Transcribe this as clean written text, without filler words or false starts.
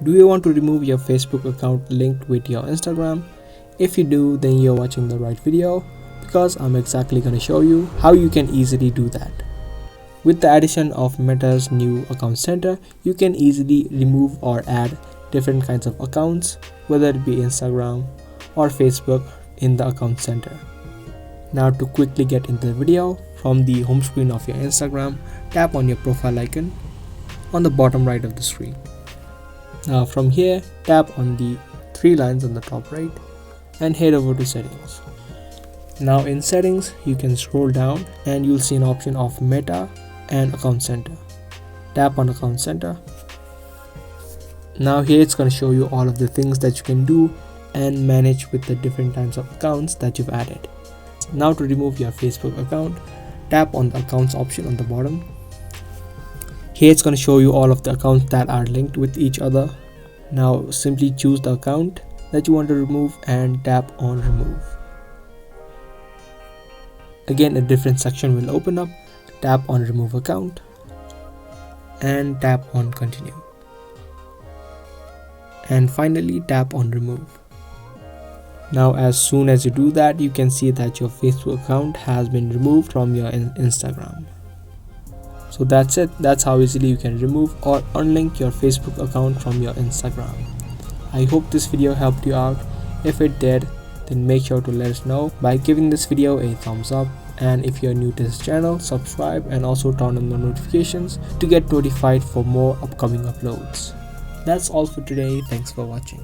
Do you want to remove your Facebook account linked with your Instagram? If you do, then you're watching the right video, because I'm exactly going to show you how you can easily do that. With the addition of Meta's new account center, you can easily remove or add different kinds of accounts, whether it be Instagram or Facebook, in the account center. Now to quickly get into the video, from the home screen of your Instagram, tap on your profile icon on the bottom right of the screen. Now from here, tap on the three lines on the top right and head over to settings. Now in settings, you can scroll down and you'll see an option of Meta and account center. Tap on account center. Now here it's going to show you all of the things that you can do and manage with the different types of accounts that you've added. Now to remove your Facebook account, tap on the accounts option on the bottom. Here it's going to show you all of the accounts that are linked with each other. Now simply choose the account that you want to remove and tap on remove. Again, a different section will open up. Tap on remove account and tap on continue. And finally tap on remove. Now as soon as you do that, you can see that your Facebook account has been removed from your Instagram. So that's it. That's how easily you can remove or unlink your Facebook account from your Instagram. I hope this video helped you out. If it did, then make sure to let us know by giving this video a thumbs up. And if you're new to this channel, subscribe and also turn on the notifications to get notified for more upcoming uploads. That's all for today. Thanks for watching.